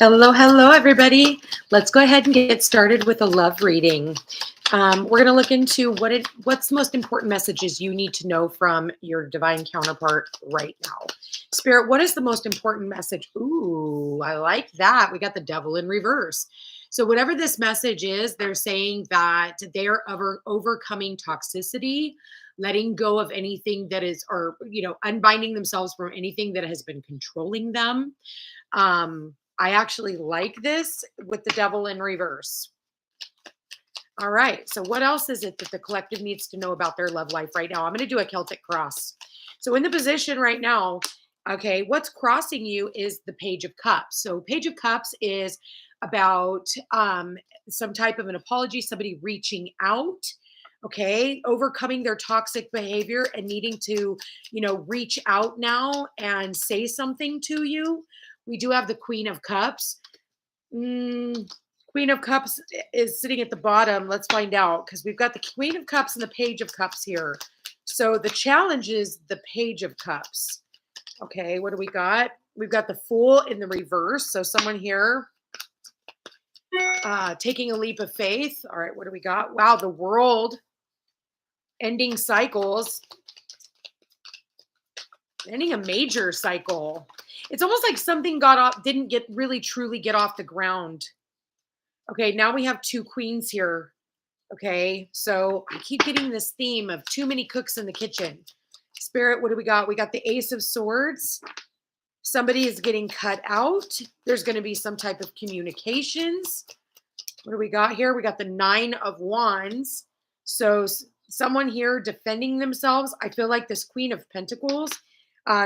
Hello, hello, everybody. Let's go ahead and get started with a love reading. We're going to look into what's the most important messages you need to know from your divine counterpart right now. Spirit, what is the most important message? Ooh, I like that. We got the devil in reverse. So whatever this message is, they're saying that they are overcoming toxicity, letting go of anything that is, or unbinding themselves from anything that has been controlling them. I actually like this with the devil in reverse. All right. So, what else is it that the collective needs to know about their love life right now? I'm going to do a Celtic cross. So, in the position right now, okay, what's crossing you is the Page of Cups. So, Page of Cups is about some type of an apology, somebody reaching out, okay, overcoming their toxic behavior and needing to, reach out now and say something to you. We do have the Queen of Cups. Mm, Queen of Cups is sitting at the bottom. Let's find out because we've got the Queen of Cups and the Page of Cups here. So the challenge is the Page of Cups. Okay, what do we got? We've got the Fool in the reverse. So someone here taking a leap of faith. All right, what do we got? Wow, the World, ending cycles, ending a major cycle. It's almost like something got off, didn't get really truly get off the ground. Okay, now we have two queens here. Okay, so I keep getting this theme of too many cooks in the kitchen. Spirit, what do we got? We got the Ace of Swords. Somebody is getting cut out. There's going to be some type of communications. What do we got here? We got the Nine of Wands. So someone here defending themselves. I feel like this Queen of Pentacles,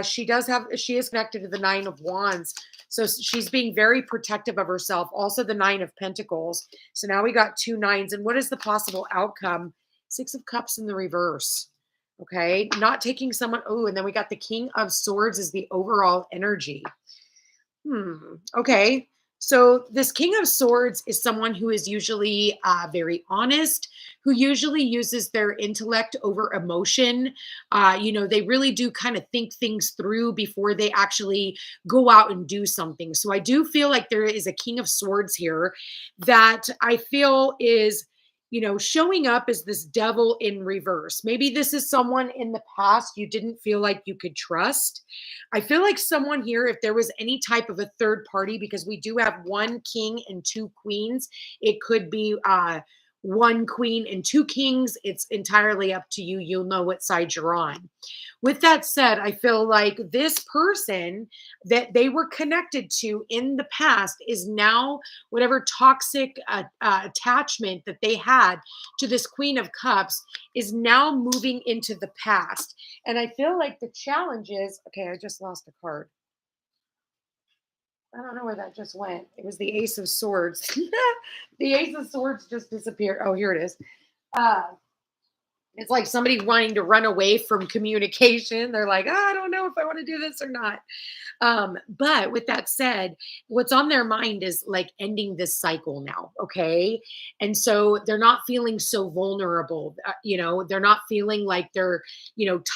she is connected to the Nine of Wands. So she's being very protective of herself. Also the Nine of Pentacles. So now we got two nines. And what is the possible outcome? Six of Cups in the reverse. Okay. Not taking someone. Oh, and then we got the King of Swords is the overall energy. Okay. So this King of Swords is someone who is usually very honest, who usually uses their intellect over emotion. They really do kind of think things through before they actually go out and do something. So I do feel like there is a King of Swords here that I feel is showing up as this devil in reverse. Maybe this is someone in the past you didn't feel like you could trust. I feel like someone here, if there was any type of a third party, because we do have one king and two queens, it could be one queen and two kings. It's entirely up to you. You'll know what side you're on. With that said, I feel like this person that they were connected to in the past is now whatever toxic attachment that they had to this Queen of Cups is now moving into the past. And I feel like the challenge is okay, I just lost a card. I don't know where that just went. It was the Ace of Swords. The Ace of Swords just disappeared. Oh, here it is. Uh, it's like somebody wanting to run away from communication. They're like, I don't know if I want to do this or not. But with that said, what's on their mind is like ending this cycle now. Okay. And so they're not feeling so vulnerable. They're not feeling like they're,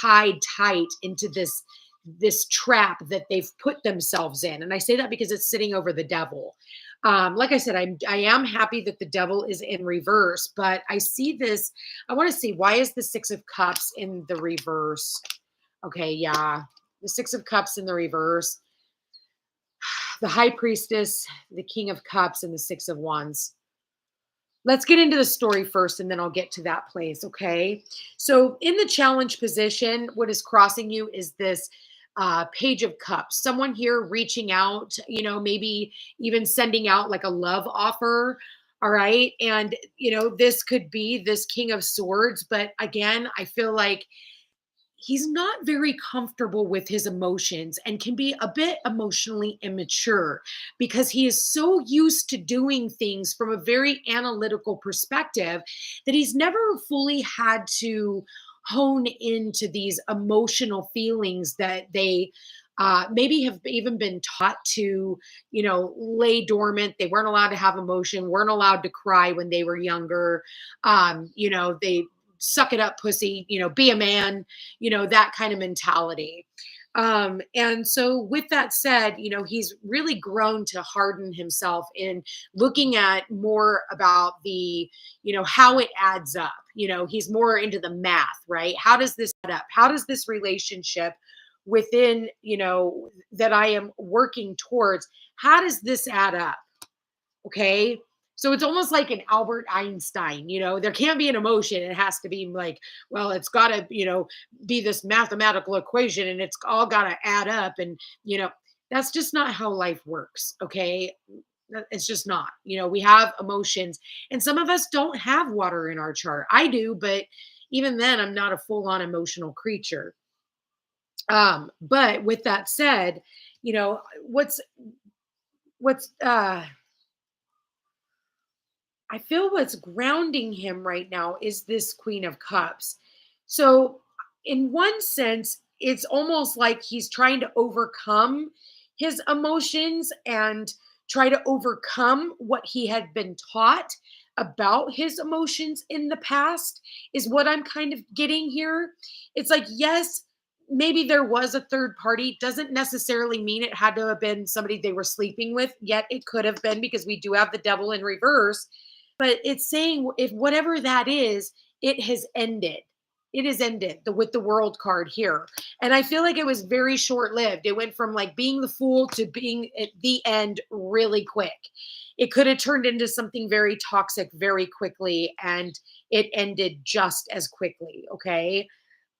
tied tight into this trap that they've put themselves in. And I say that because it's sitting over the devil. Like I said, I am happy that the devil is in reverse, but I see this. I want to see, why is the Six of Cups in the reverse? Okay, yeah, the Six of Cups in the reverse, the High Priestess, the King of Cups, and the Six of Wands. Let's get into the story first, and then I'll get to that place. Okay. So, in the challenge position, what is crossing you is this Page of Cups. Someone here reaching out, maybe even sending out like a love offer. All right. And, this could be this King of Swords. But again, I feel like he's not very comfortable with his emotions and can be a bit emotionally immature because he is so used to doing things from a very analytical perspective that he's never fully had to hone into these emotional feelings that they maybe have even been taught to, lay dormant. They weren't allowed to have emotion, weren't allowed to cry when they were younger. They suck it up, pussy, be a man, that kind of mentality. And so with that said, he's really grown to harden himself in looking at more about the, how it adds up. He's more into the math, right? How does this add up? How does this relationship within, that I am working towards, how does this add up? Okay. So it's almost like an Albert Einstein, there can't be an emotion. It has to be like, well, it's got to, be this mathematical equation and it's all got to add up. And, that's just not how life works. Okay. It's just not, we have emotions and some of us don't have water in our chart. I do, but even then, I'm not a full on emotional creature. But with that said, you know, what's I feel what's grounding him right now is this Queen of Cups. So, in one sense, it's almost like he's trying to overcome his emotions and try to overcome what he had been taught about his emotions in the past, is what I'm kind of getting here. It's like, yes, maybe there was a third party. Doesn't necessarily mean it had to have been somebody they were sleeping with, yet it could have been because we do have the devil in reverse, but it's saying if whatever that is, it has ended. It has ended with the world card here. And I feel like it was very short lived. It went from like being the fool to being at the end really quick. It could have turned into something very toxic very quickly and it ended just as quickly. Okay.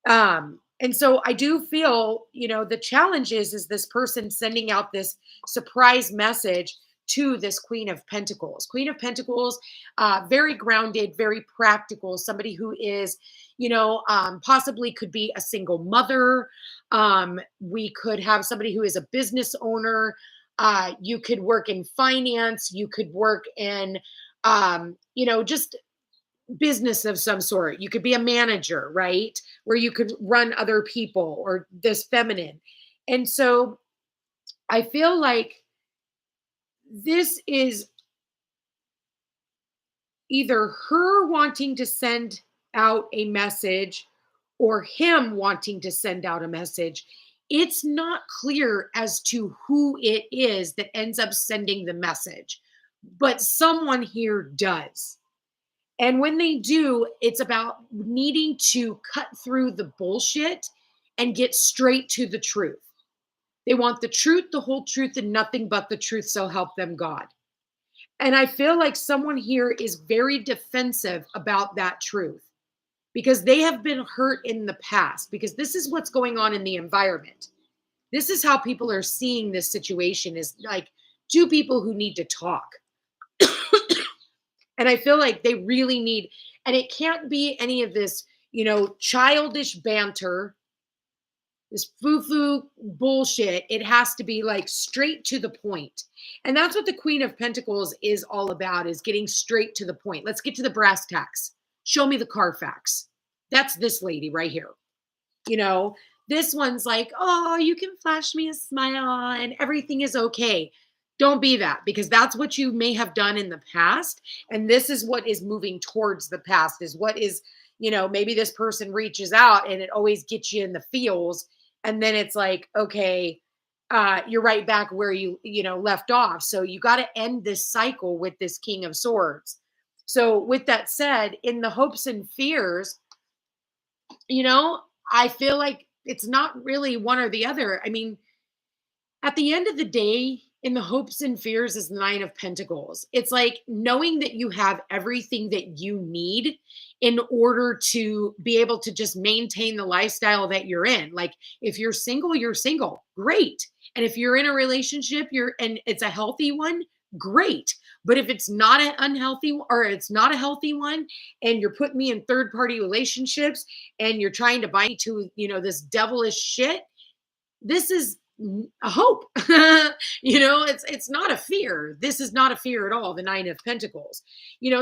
And so I do feel, the challenge is this person sending out this surprise message to this Queen of Pentacles. Queen of Pentacles, very grounded, very practical, somebody who is, possibly could be a single mother. We could have somebody who is a business owner. You could work in finance. You could work in, just business of some sort. You could be a manager, right? Where you could run other people or this feminine. And so I feel like this is either her wanting to send out a message or him wanting to send out a message. It's not clear as to who it is that ends up sending the message, but someone here does. And when they do, it's about needing to cut through the bullshit and get straight to the truth. They want the truth, the whole truth, and nothing but the truth. So help them God. And I feel like someone here is very defensive about that truth because they have been hurt in the past, because this is what's going on in the environment. This is how people are seeing this situation, is like two people who need to talk. And I feel like they really need, and it can't be any of this, childish banter, this foo-foo bullshit. It has to be like straight to the point. And that's what the Queen of Pentacles is all about, is getting straight to the point. Let's get to the brass tacks. Show me the Carfax. That's this lady right here. This one's like, oh, you can flash me a smile and everything is okay. Don't be that, because that's what you may have done in the past. And this is what is moving towards the past, is what is, maybe this person reaches out and it always gets you in the feels. And then it's like, okay, you're right back where you left off. So you got to end this cycle with this King of Swords. So with that said, in the hopes and fears, I feel like it's not really one or the other. I mean, at the end of the day, in the hopes and fears is the Nine of Pentacles. It's like knowing that you have everything that you need in order to be able to just maintain the lifestyle that you're in. Like if you're single, you're single. Great. And if you're in a relationship, and it's a healthy one, great. But if it's not an unhealthy, or it's not a healthy one, and you're putting me in third party relationships and you're trying to bind me to, this devilish shit, this is a hope. It's not a fear. This is not a fear at all. The Nine of Pentacles.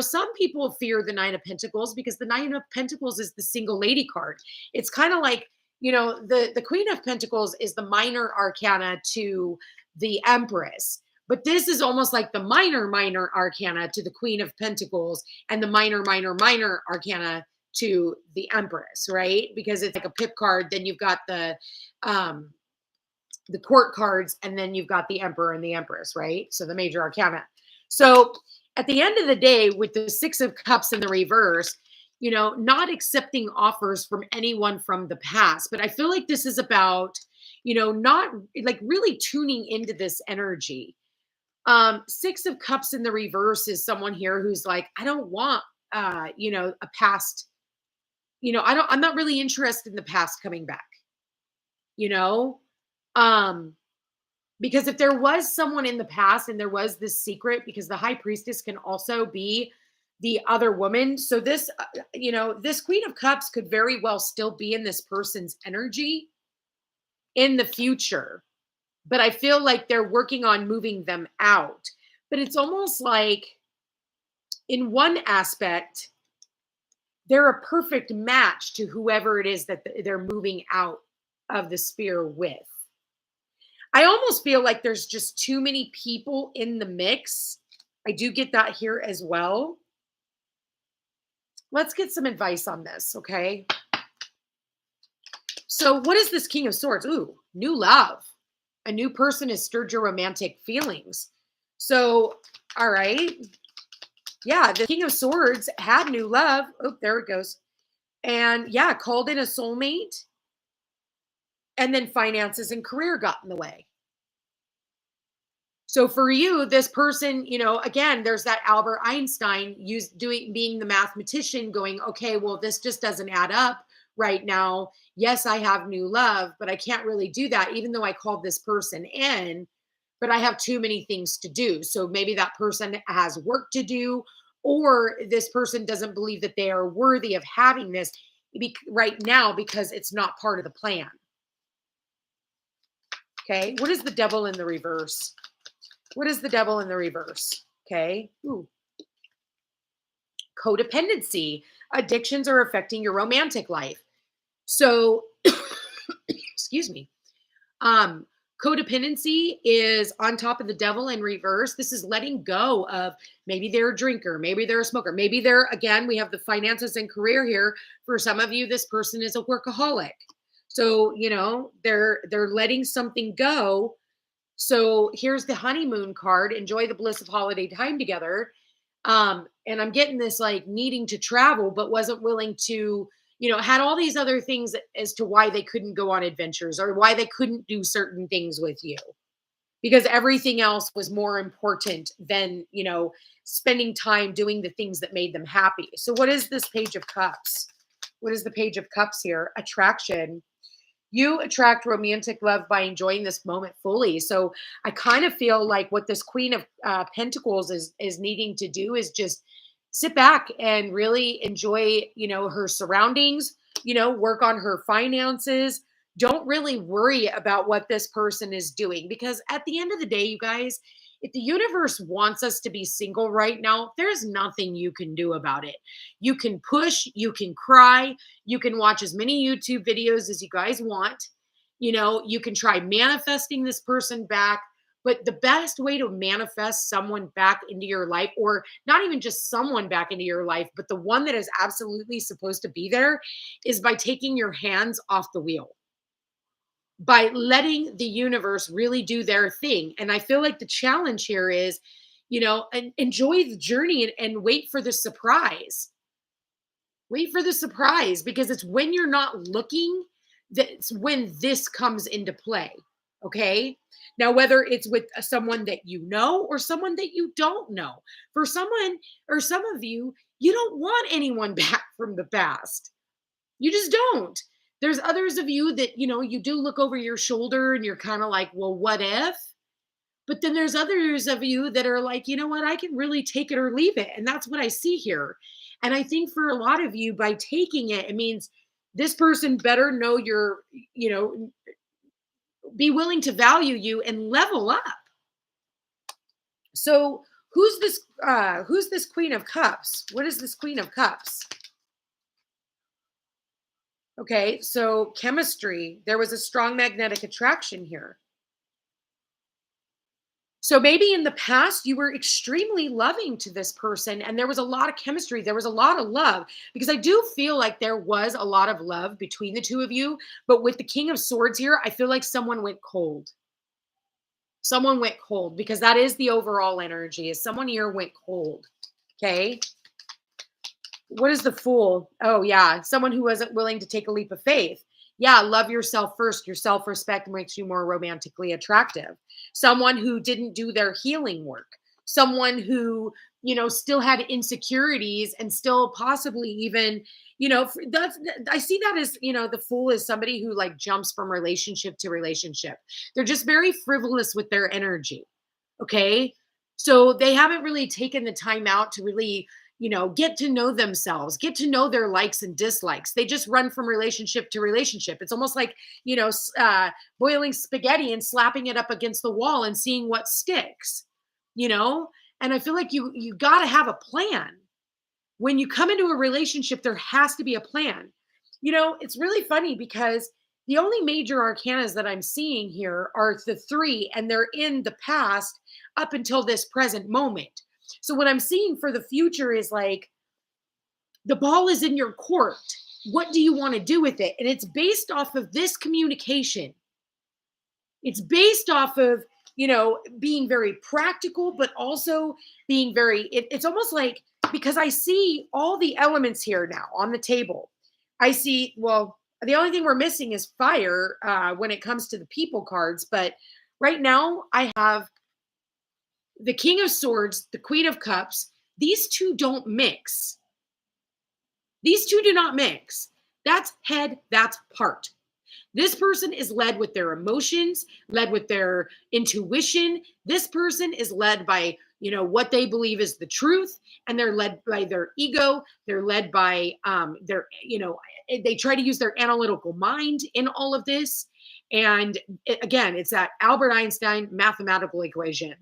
Some people fear the Nine of Pentacles because the Nine of Pentacles is the single lady card. It's kind of like, the Queen of Pentacles is the minor arcana to the Empress. But this is almost like the minor arcana to the Queen of Pentacles, and the minor arcana to the Empress, right? Because it's like a pip card. Then you've got the the court cards, and then you've got the emperor and the empress, right? So the major arcana. So at the end of the day, with the Six of Cups in the reverse, not accepting offers from anyone from the past. But I feel like this is about, not like really tuning into this energy. Six of Cups in the reverse is someone here who's like, I don't want, a past, I'm not really interested in the past coming back, you know? Um, because if there was someone in the past and there was this secret, because the high priestess can also be the other woman. So this, this Queen of Cups could very well still be in this person's energy in the future. But I feel like they're working on moving them out. But it's almost like in one aspect, they're a perfect match to whoever it is that they're moving out of the sphere with. I almost feel like there's just too many people in the mix. I do get that here as well. Let's get some advice on this, okay? So what is this King of Swords? Ooh, new love. A new person has stirred your romantic feelings. So, all right. Yeah, the King of Swords had new love. Oh, there it goes. And yeah, called in a soulmate. And then finances and career got in the way. So for you, this person, again, there's that Albert Einstein being the mathematician going, okay, well, this just doesn't add up right now. Yes, I have new love, but I can't really do that, even though I called this person in, but I have too many things to do. So maybe that person has work to do, or this person doesn't believe that they are worthy of having this right now because it's not part of the plan. Okay. What is the Devil in the reverse? What is the Devil in the reverse? Okay. Ooh. Codependency. Addictions are affecting your romantic life. So, excuse me. Codependency is on top of the Devil in reverse. This is letting go of maybe they're a drinker, maybe they're a smoker, maybe again, we have the finances and career here. For some of you, this person is a workaholic. So, they're letting something go. So here's the honeymoon card. Enjoy the bliss of holiday time together. And I'm getting this like needing to travel, but wasn't willing to, had all these other things as to why they couldn't go on adventures or why they couldn't do certain things with you, because everything else was more important than, spending time doing the things that made them happy. So what is this Page of Cups? What is the Page of Cups here? Attraction. You attract romantic love by enjoying this moment fully. So I kind of feel like what this Queen of Pentacles is needing to do is just sit back and really enjoy, her surroundings, work on her finances. Don't really worry about what this person is doing, because at the end of the day, you guys, if the universe wants us to be single right now, there's nothing you can do about it. You can push, you can cry, you can watch as many YouTube videos as you guys want. You can try manifesting this person back, but the best way to manifest someone back into your life, or not even just someone back into your life, but the one that is absolutely supposed to be there, is by taking your hands off the wheel, by letting the universe really do their thing. And I feel like the challenge here is, and enjoy the journey and wait for the surprise. Wait for the surprise, because it's when you're not looking that's when this comes into play. Okay. Now, whether it's with someone that you know or someone that you don't know, for someone or some of you, you don't want anyone back from the past. You just don't. There's others of you that, you do look over your shoulder and you're kind of like, well, what if? But then there's others of you that are like, you know what, I can really take it or leave it. And that's what I see here. And I think for a lot of you, by taking it, it means this person better know be willing to value you and level up. So who's this Queen of Cups? What is this Queen of Cups? Okay, so chemistry. There was a strong magnetic attraction here. So maybe in the past you were extremely loving to this person and there was a lot of chemistry. There was a lot of love, because I do feel like there was a lot of love between the two of you. But with the King of Swords here, I feel like someone went cold. Someone went cold because that is the overall energy is someone here went cold. Okay. What is the fool? Oh yeah. Someone who wasn't willing to take a leap of faith. Yeah. Love yourself first. Your self-respect makes you more romantically attractive. Someone who didn't do their healing work. Someone who, still had insecurities and still possibly even, that's, I see that as, the fool is somebody who like jumps from relationship to relationship. They're just very frivolous with their energy. Okay. So they haven't really taken the time out to really, get to know themselves, get to know their likes and dislikes. They just run from relationship to relationship. It's almost like, boiling spaghetti and slapping it up against the wall and seeing what sticks, you know? And I feel like you got to have a plan. When you come into a relationship, there has to be a plan. It's really funny because the only major arcanas that I'm seeing here are the three, and they're in the past up until this present moment. So what I'm seeing for the future is like the ball is in your court. What do you want to do with it? And it's based off of this communication. It's based off of, being very practical, but also being very, it's almost like, because I see all the elements here now on the table. I see, well, the only thing we're missing is fire when it comes to the people cards. But right now I have the King of Swords, the Queen of Cups. These two don't mix. These two do not mix. That's head, that's heart. This person is led with their emotions, led with their intuition. This person is led by, what they believe is the truth, and they're led by their ego. They're led by they try to use their analytical mind in all of this. And again, it's that Albert Einstein mathematical equation.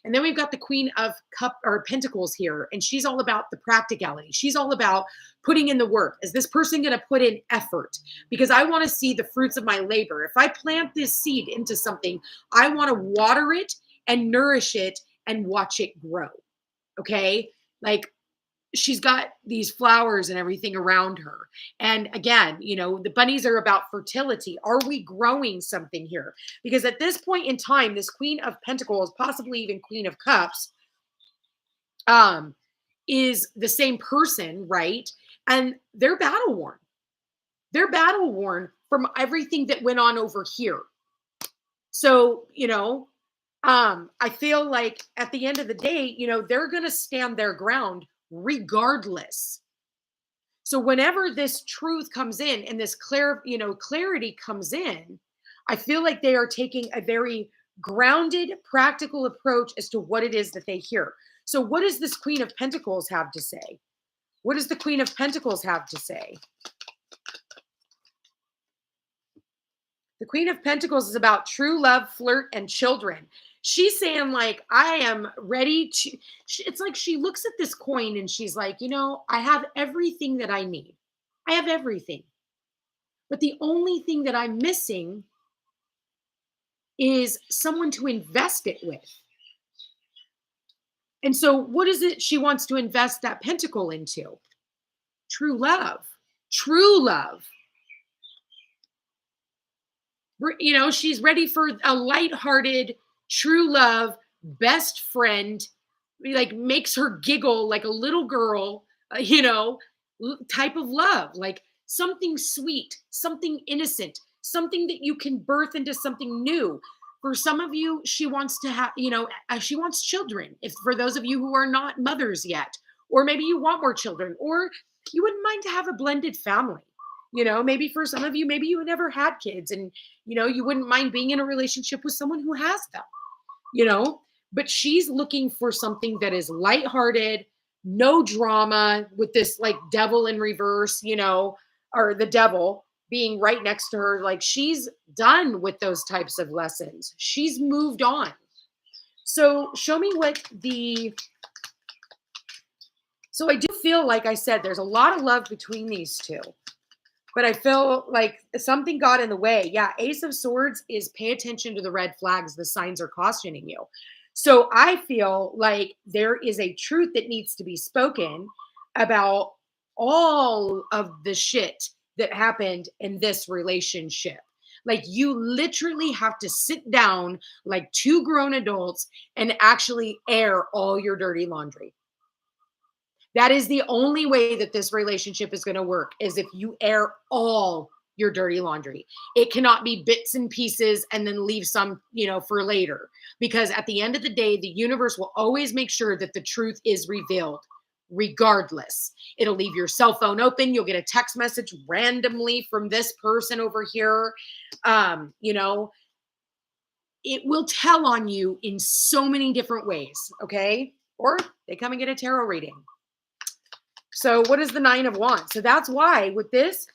And then we've got the Queen of Pentacles here, and she's all about the practicality. She's all about putting in the work. Is this person going to put in effort? Because I want to see the fruits of my labor. If I plant this seed into something, I want to water it and nourish it and watch it grow. Okay? Like, she's got these flowers and everything around her. And again, the bunnies are about fertility. Are we growing something here? Because at this point in time, this Queen of Pentacles, possibly even Queen of Cups, is the same person, right? And they're battle worn. They're battle worn from everything that went on over here. So, I feel like at the end of the day, they're going to stand their ground regardless. So whenever this truth comes in and this clarity comes in, I feel like they are taking a very grounded, practical approach as to what it is that they hear. So what does this Queen of Pentacles have to say? What does the Queen of Pentacles have to say? The Queen of Pentacles is about true love, flirt, and children. She's saying, like, I am ready to, it's like she looks at this coin and she's like, I have everything that I need. I have everything. But the only thing that I'm missing is someone to invest it with. And so what is it she wants to invest that pentacle into? True love. True love. She's ready for a lighthearted, true love, best friend, like makes her giggle like a little girl, type of love, like something sweet, something innocent, something that you can birth into something new. For some of you, she wants to have, she wants children. If for those of you who are not mothers yet, or maybe you want more children, or you wouldn't mind to have a blended family. Maybe for some of you, maybe you never had kids and, you wouldn't mind being in a relationship with someone who has them, but she's looking for something that is lighthearted, no drama with this like devil in reverse, or the devil being right next to her. Like she's done with those types of lessons. She's moved on. So show me so I do feel, like I said, there's a lot of love between these two. But I feel like something got in the way. Yeah, Ace of Swords is pay attention to the red flags. The signs are cautioning you. So I feel like there is a truth that needs to be spoken about all of the shit that happened in this relationship. Like you literally have to sit down like two grown adults and actually air all your dirty laundry. That is the only way that this relationship is going to work is if you air all your dirty laundry. It cannot be bits and pieces and then leave some, for later. Because at the end of the day, the universe will always make sure that the truth is revealed regardless. It'll leave your cell phone open. You'll get a text message randomly from this person over here. You know, it will tell on you in so many different ways. Okay. Or they come and get a tarot reading. So what is the 9 of Wands? So that's why with this,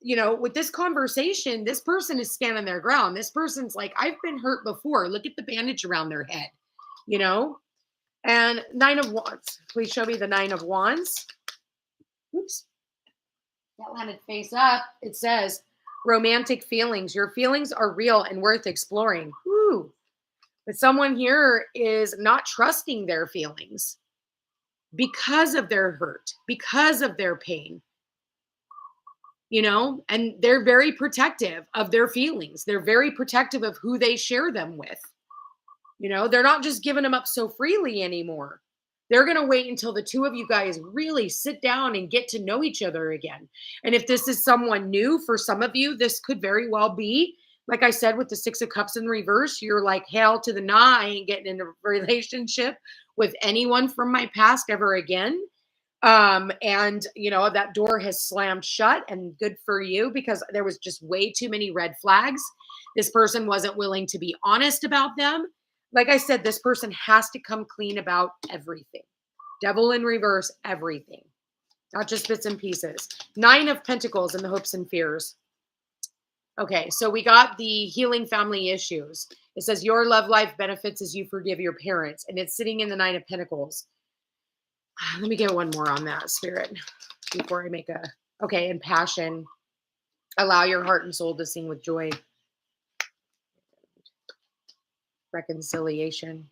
with this conversation, this person is standing their ground. This person's like, I've been hurt before. Look at the bandage around their head, And 9 of Wands. Please show me the 9 of Wands. Oops. That landed face up. It says, romantic feelings. Your feelings are real and worth exploring. Woo. But someone here is not trusting their feelings because of their hurt, because of their pain, and they're very protective of their feelings. They're very protective of who they share them with. They're not just giving them up so freely anymore. They're going to wait until the two of you guys really sit down and get to know each other again. And if this is someone new, for some of you, this could very well be, like I said, with the 6 of Cups in reverse, you're like, hell to the nah, I ain't getting in a relationship with anyone from my past ever again. And that door has slammed shut, and good for you, because there was just way too many red flags. This person wasn't willing to be honest about them. Like I said, this person has to come clean about everything. Devil in reverse, everything, not just bits and pieces. 9 of Pentacles in the hopes and fears. Okay, so we got the healing family issues. It says your love life benefits as you forgive your parents, and it's sitting in the 9 of Pentacles. Let me get one more on that, Spirit, before I make okay, and passion. Allow your heart and soul to sing with joy. Reconciliation.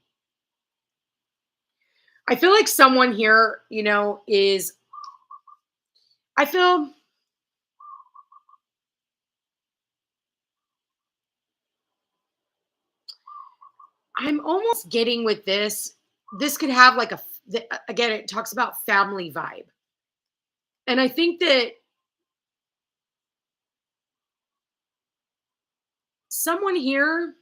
I feel like someone here, I'm almost getting with this. This could have like again, it talks about family vibe. And I think that someone here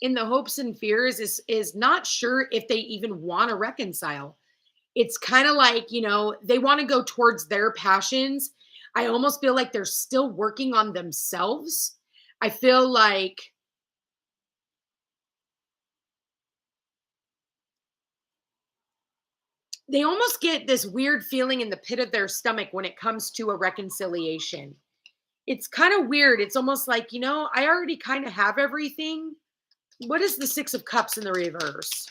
in the hopes and fears is not sure if they even want to reconcile. It's kind of like, they want to go towards their passions. I almost feel like they're still working on themselves. I feel like they almost get this weird feeling in the pit of their stomach when it comes to a reconciliation. It's kind of weird. It's almost like, I already kind of have everything. What is the 6 of Cups in the reverse?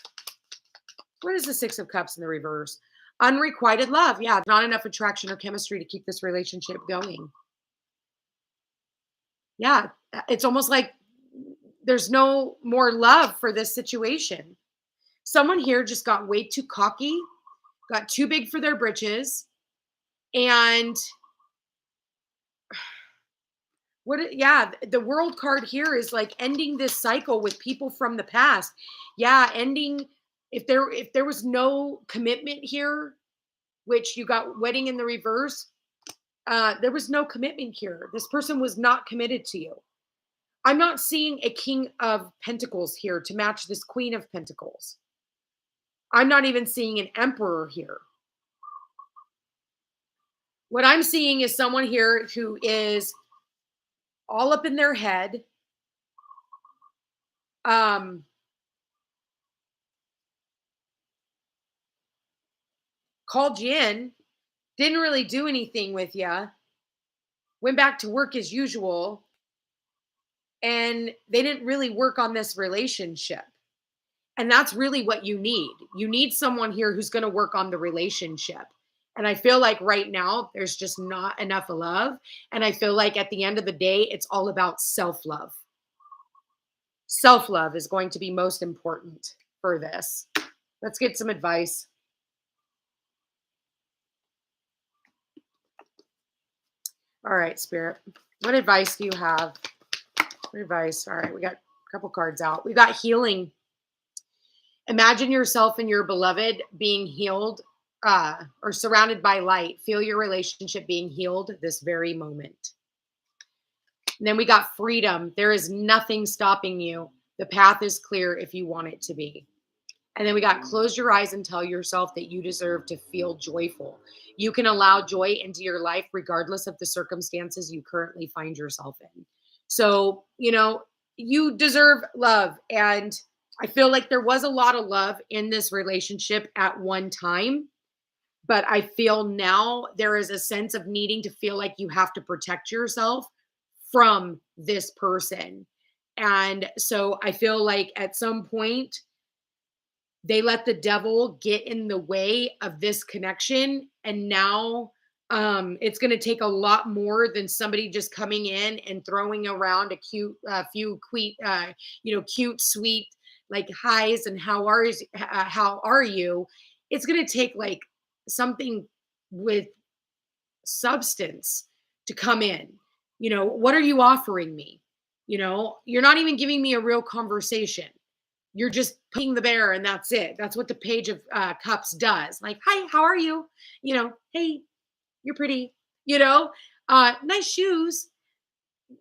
What is the 6 of Cups in the reverse? Unrequited love. Yeah, not enough attraction or chemistry to keep this relationship going. Yeah, it's almost like there's no more love for this situation. Someone here just got way too cocky, got too big for their britches, and the World card here is like ending this cycle with people from the past. Yeah, ending if there was no commitment here, which you got wedding in the reverse, there was no commitment here. This person was not committed to you. I'm not seeing a King of Pentacles here to match this Queen of Pentacles. I'm not even seeing an Emperor here. What I'm seeing is someone here who is all up in their head. Called you in, didn't really do anything with you, went back to work as usual, and they didn't really work on this relationship. And that's really what you need. You need someone here who's going to work on the relationship. And I feel like right now there's just not enough love. And I feel like at the end of the day, it's all about self-love. Self-love is going to be most important for this. Let's get some advice. All right, Spirit. What advice do you have Advice. All right, we got a couple cards out. We got healing. Imagine yourself and your beloved being healed or surrounded by light. Feel your relationship being healed this very moment. And then we got freedom. There is nothing stopping you. The path is clear if you want it to be. And then we got close your eyes and tell yourself that you deserve to feel joyful. You can allow joy into your life regardless of the circumstances you currently find yourself in. So, you deserve love. And I feel like there was a lot of love in this relationship at one time. But I feel now there is a sense of needing to feel like you have to protect yourself from this person. And so I feel like at some point, they let the devil get in the way of this connection. And now it's going to take a lot more than somebody just coming in and throwing around a cute, sweet, like highs and how are you? It's going to take like something with substance to come in. What are you offering me? You're not even giving me a real conversation. You're just picking the bear and that's it. That's what the Page of Cups does. Like, hi, how are you? Hey, you're pretty, nice shoes,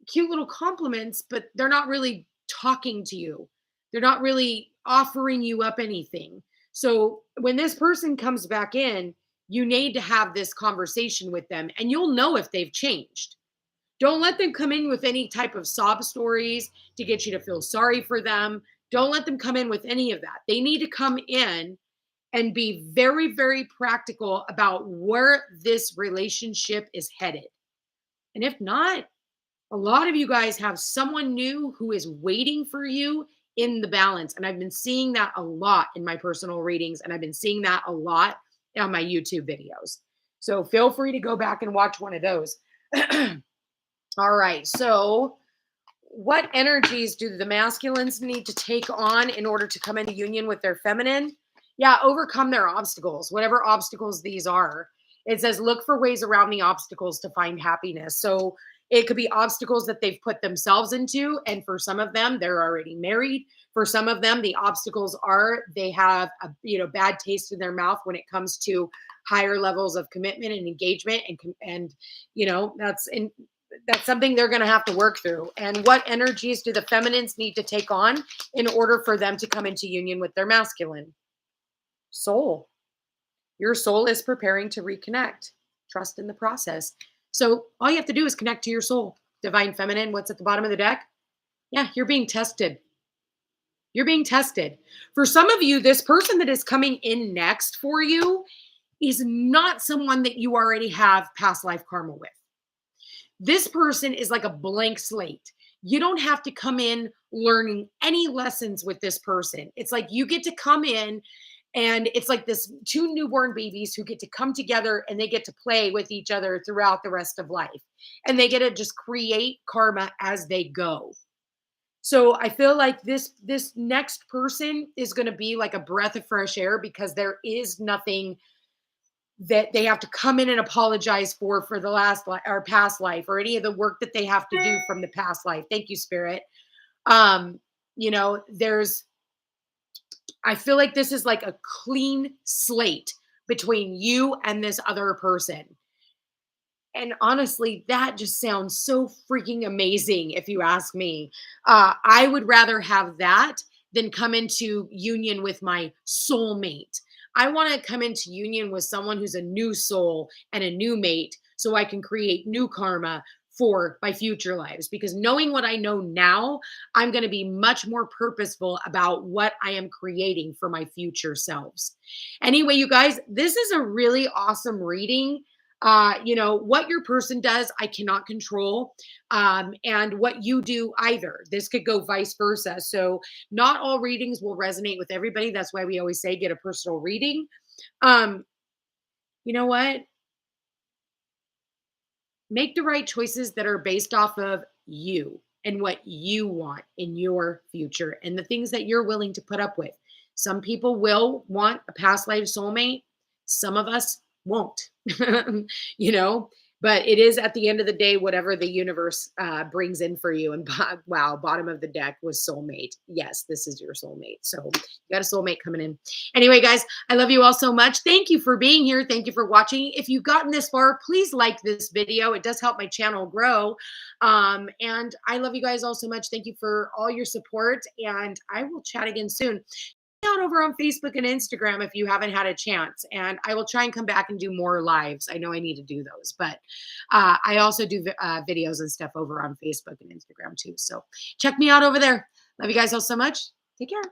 cute little compliments, but they're not really talking to you. They're not really offering you up anything. So when this person comes back in, you need to have this conversation with them and you'll know if they've changed. Don't let them come in with any type of sob stories to get you to feel sorry for them. Don't let them come in with any of that. They need to come in and be very, very practical about where this relationship is headed. And if not, a lot of you guys have someone new who is waiting for you in the balance. And I've been seeing that a lot in my personal readings, and I've been seeing that a lot on my YouTube videos. So feel free to go back and watch one of those. All right. So what energies do the masculines need to take on in order to come into union with their feminine? Yeah, overcome their obstacles, whatever obstacles these are. It says, look for ways around the obstacles to find happiness. So it could be obstacles that they've put themselves into. And for some of them, they're already married. For some of them, the obstacles are they have a bad taste in their mouth when it comes to higher levels of commitment and engagement. And that's something they're going to have to work through. And what energies do the feminines need to take on in order for them to come into union with their masculine? Soul. Your soul is preparing to reconnect. Trust in the process. So all you have to do is connect to your soul. Divine feminine, what's at the bottom of the deck? Yeah, you're being tested. You're being tested. For some of you, this person that is coming in next for you is not someone that you already have past life karma with. This person is like a blank slate. You don't have to come in learning any lessons with this person. It's like you get to come in and it's like this two newborn babies who get to come together and they get to play with each other throughout the rest of life. And they get to just create karma as they go. So I feel like this next person is going to be like a breath of fresh air because there is nothing that they have to come in and apologize for the last or past life or any of the work that they have to do from the past life. Thank you, Spirit. I feel like this is like a clean slate between you and this other person. And honestly, that just sounds so freaking amazing if you ask me. I would rather have that than come into union with my soulmate. I want to come into union with someone who's a new soul and a new mate so I can create new karma for my future lives. Because knowing what I know now, I'm going to be much more purposeful about what I am creating for my future selves. Anyway, you guys, this is a really awesome reading. What your person does, I cannot control. And what you do either. This could go vice versa. So not all readings will resonate with everybody. That's why we always say get a personal reading. You know what? Make the right choices that are based off of you and what you want in your future and the things that you're willing to put up with. Some people will want a past life soulmate. Some of us won't, But it is at the end of the day, whatever the universe brings in for you. And wow, bottom of the deck was soulmate. Yes, this is your soulmate. So you got a soulmate coming in. Anyway, guys, I love you all so much. Thank you for being here. Thank you for watching. If you've gotten this far, please like this video. It does help my channel grow. And I love you guys all so much. Thank you for all your support. And I will chat again soon out over on Facebook and Instagram if you haven't had a chance. And I will try and come back and do more lives. I know I need to do those, but I also do videos and stuff over on Facebook and Instagram too. So check me out over there. Love you guys all so much. Take care.